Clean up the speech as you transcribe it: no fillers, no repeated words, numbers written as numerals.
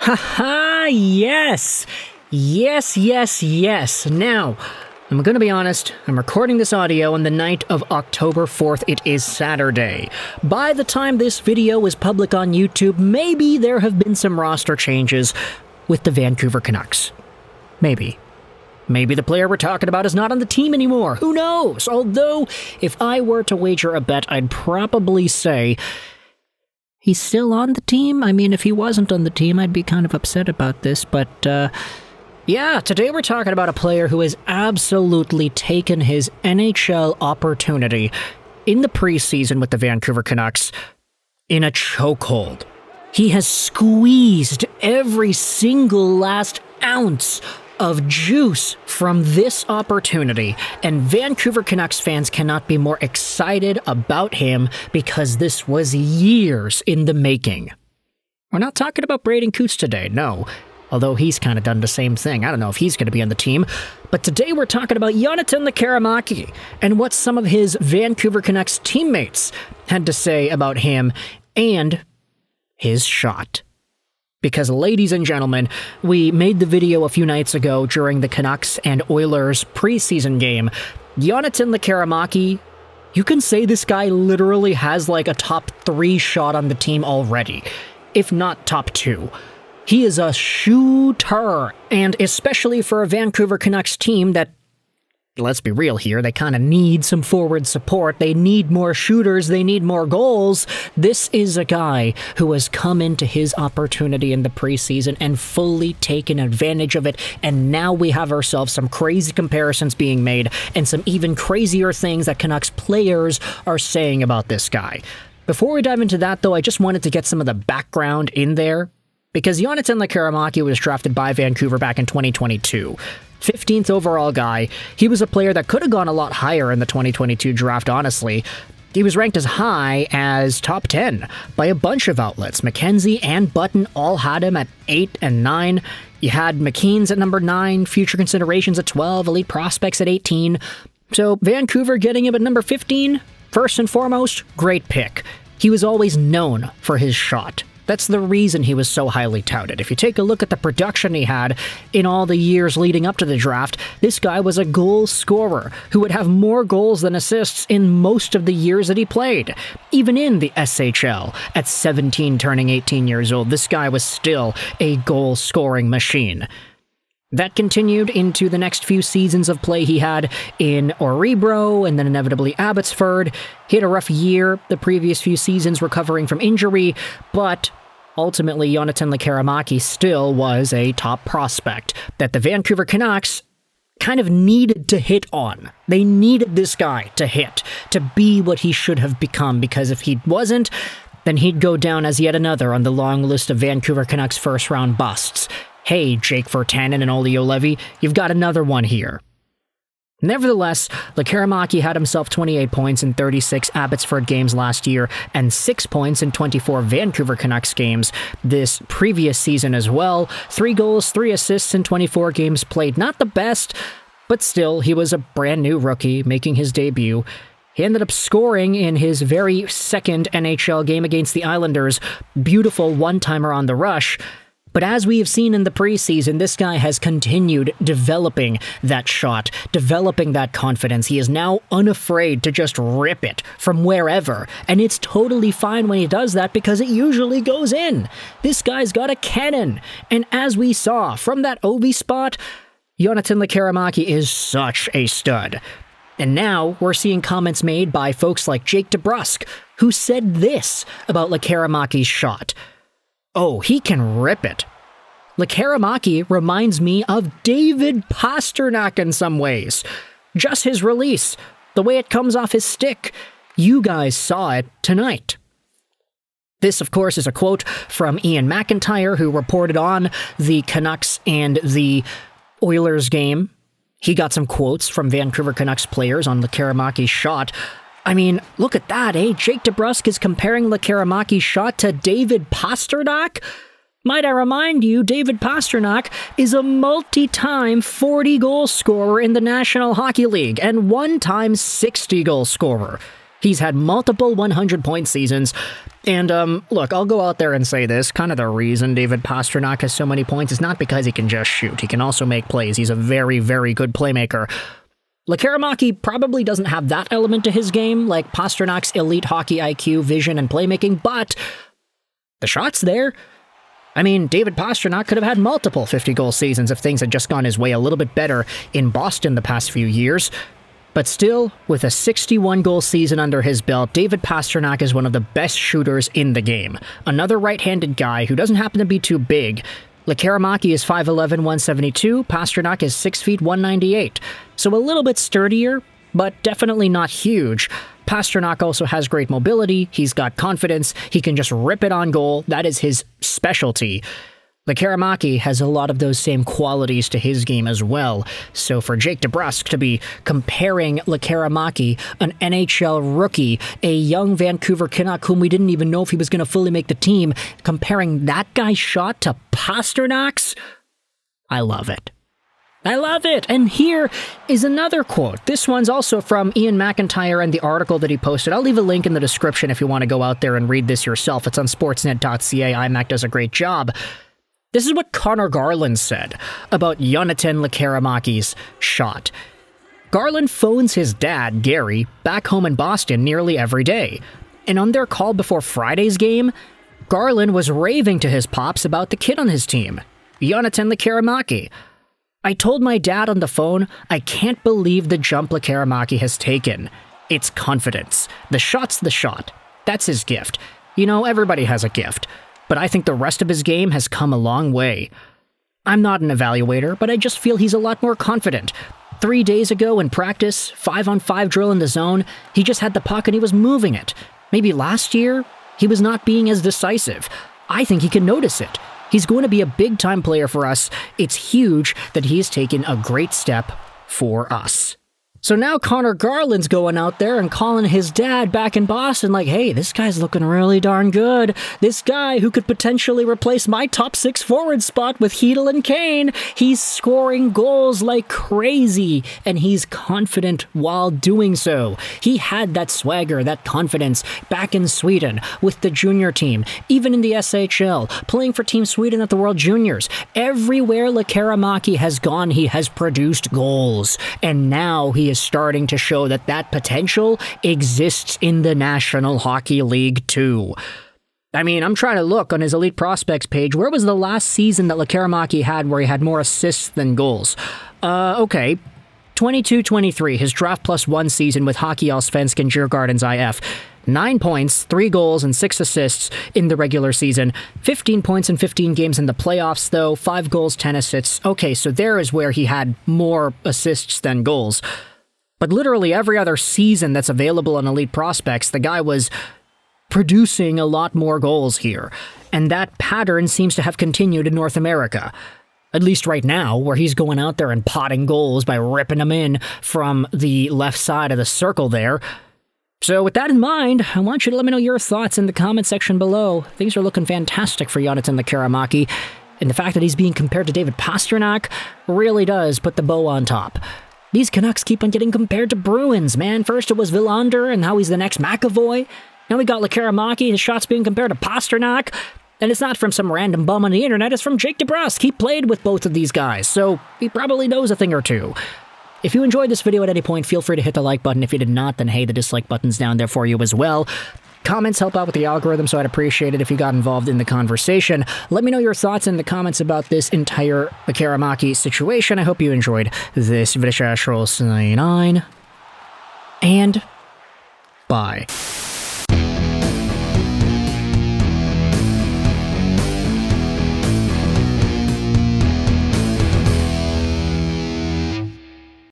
Haha, yes! Yes. Now, I'm gonna be honest, I'm recording this audio on the night of October 4th. It is Saturday. By the time this video is public on YouTube, maybe there have been some roster changes with the Vancouver Canucks. Maybe. Maybe the player we're talking about is not on the team anymore. Who knows? Although, if I were to wager a bet, I'd probably say he's still on the team. I mean, if he wasn't on the team, I'd be kind of upset about this, but, yeah, today we're talking about a player who has absolutely taken his NHL opportunity in the preseason with the Vancouver Canucks in a chokehold. He has squeezed every single last ounce of juice from this opportunity, and Vancouver Canucks fans cannot be more excited about him because this was years in the making. We're not talking about Brady today, no. Although he's kind of done the same thing. I don't know if he's going to be on the team. But today we're talking about Jonathan Lekkerimaki and what some of his Vancouver Canucks teammates had to say about him and his shot. Because, ladies and gentlemen, we made the video a few nights ago during the Canucks and Oilers preseason game. Jonathan Lekkerimaki, you can say this guy literally has like a top 3 shot on the team already, if not top 2. He is a shooter, and especially for a Vancouver Canucks team that, let's be real here, they kind of need some forward support, they need more shooters, they need more goals. This is a guy who has come into his opportunity in the preseason and fully taken advantage of it, and now we have ourselves some crazy comparisons being made and some even crazier things that Canucks players are saying about this guy. Before we dive into that, though, I just wanted to get some of the background in there. Because Jonathan Lekkerimaki was drafted by Vancouver back in 2022. 15th overall guy. He was a player that could have gone a lot higher in the 2022 draft, honestly. He was ranked as high as top 10 by a bunch of outlets. McKenzie and Button all had him at 8 and 9. You had McQueen's at number 9, future considerations at 12, elite prospects at 18. So Vancouver getting him at number 15, first and foremost, great pick. He was always known for his shot. That's the reason he was so highly touted. If you take a look at the production he had in all the years leading up to the draft, this guy was a goal scorer who would have more goals than assists in most of the years that he played. Even in the SHL, at 17 turning 18 years old, this guy was still a goal-scoring machine. That continued into the next few seasons of play he had in Örebro and then inevitably Abbotsford. He had a rough year the previous few seasons recovering from injury, but ultimately Jonathan Lekkerimaki still was a top prospect that the Vancouver Canucks kind of needed to hit on. They needed this guy to hit, to be what he should have become, because if he wasn't, then he'd go down as yet another on the long list of Vancouver Canucks first-round busts. Hey, Jake Virtanen and Olli Juolevi, you've got another one here. Nevertheless, Lekkerimaki had himself 28 points in 36 Abbotsford games last year and 6 points in 24 Vancouver Canucks games this previous season as well. 3 goals, 3 assists in 24 games played. Not the best, but still, he was a brand new rookie making his debut. He ended up scoring in his very second NHL game against the Islanders. Beautiful one-timer on the rush. But as we have seen in the preseason, this guy has continued developing that shot, developing that confidence. He is now unafraid to just rip it from wherever, and it's totally fine when he does that because it usually goes in. This guy's got a cannon, and as we saw from that Ovi spot, Jonathan Lekkerimaki is such a stud. And now we're seeing comments made by folks like Jake DeBrusk, who said this about Lekkerimaki's shot. Oh, he can rip it. Lekkerimaki reminds me of David Pastrnak in some ways. Just his release, the way it comes off his stick. You guys saw it tonight. This, of course, is a quote from Ian McIntyre, who reported on the Canucks and the Oilers game. He got some quotes from Vancouver Canucks players on Lekkerimaki's shot. I mean, look at that, eh? Jake DeBrusk is comparing Lekkerimaki's shot to David Pastrnak? Might I remind you, David Pastrnak is a multi-time 40-goal scorer in the National Hockey League and one-time 60-goal scorer. He's had multiple 100-point seasons. And, look, I'll go out there and say this. Kind of the reason David Pastrnak has so many points is not because he can just shoot. He can also make plays. He's a very, very good playmaker. Lekkerimaki probably doesn't have that element to his game, like Pasternak's elite hockey IQ, vision, and playmaking, but the shot's there. I mean, David Pastrnak could have had multiple 50-goal seasons if things had just gone his way a little bit better in Boston the past few years. But still, with a 61-goal season under his belt, David Pastrnak is one of the best shooters in the game. Another right-handed guy who doesn't happen to be too big. Lekkerimaki is 5'11", 172, Pastrnak is 6 feet, 198. So a little bit sturdier, but definitely not huge. Pastrnak also has great mobility, he's got confidence, he can just rip it on goal, that is his specialty. Lekkerimaki has a lot of those same qualities to his game as well, so for Jake DeBrusk to be comparing Lekkerimaki, an NHL rookie, a young Vancouver Canuck whom we didn't even know if he was going to fully make the team, comparing that guy's shot to Pasternak's, I love it. I love it! And here is another quote. This one's also from Ian McIntyre and the article that he posted. I'll leave a link in the description if you want to go out there and read this yourself. It's on sportsnet.ca. IMAC does a great job. This is what Conor Garland said about Jonathan Lekkerimaki'S shot. Garland phones his dad, Gary, back home in Boston nearly every day. And on their call before Friday's game, Garland was raving to his pops about the kid on his team, Jonathan Lekkerimaki. I told my dad on the phone, I can't believe the jump Lekkerimaki has taken. It's confidence. The shot's the shot. That's his gift. You know, everybody has a gift. But I think the rest of his game has come a long way. I'm not an evaluator, but I just feel he's a lot more confident. 3 days ago in practice, 5-on-5 drill in the zone, he just had the puck and he was moving it. Maybe last year, he was not being as decisive. I think he can notice it. He's going to be a big-time player for us. It's huge that he's taken a great step for us. So now Conor Garland's going out there and calling his dad back in Boston like, hey, this guy's looking really darn good. This guy who could potentially replace my top 6 forward spot with Hedl and Kane. He's scoring goals like crazy, and he's confident while doing so. He had that swagger, that confidence back in Sweden with the junior team, even in the SHL, playing for Team Sweden at the World Juniors. Everywhere Lekkerimaki has gone, he has produced goals, and now he is starting to show that that potential exists in the National Hockey League too. I mean, I'm trying to look on his Elite Prospects page. Where was the last season that Lekkerimaki had where he had more assists than goals? Okay. 22-23, his Draft Plus 1 season with Hockey Allsvenskan Djurgårdens IF. 9 points, 3 goals, and 6 assists in the regular season. 15 points in 15 games in the playoffs, though. 5 goals, 10 assists. Okay, so there is where he had more assists than goals. But literally every other season that's available on Elite Prospects, the guy was producing a lot more goals here. And that pattern seems to have continued in North America. At least right now, where he's going out there and potting goals by ripping them in from the left side of the circle there. So with that in mind, I want you to let me know your thoughts in the comment section below. Things are looking fantastic for Jonathan Lekkerimaki, and the fact that he's being compared to David Pastrnak really does put the bow on top. These Canucks keep on getting compared to Bruins, man. First it was Willander, and now he's the next McAvoy. Now we got Lekkerimaki, his shots being compared to Pastrnak. And it's not from some random bum on the internet, it's from Jake DeBrusk. He played with both of these guys, so he probably knows a thing or two. If you enjoyed this video at any point, feel free to hit the like button. If you did not, then hey, the dislike button's down there for you as well. Comments help out with the algorithm, so I'd appreciate it if you got involved in the conversation. Let me know your thoughts in the comments about this entire Lekkerimaki situation. I hope you enjoyed this video. And bye.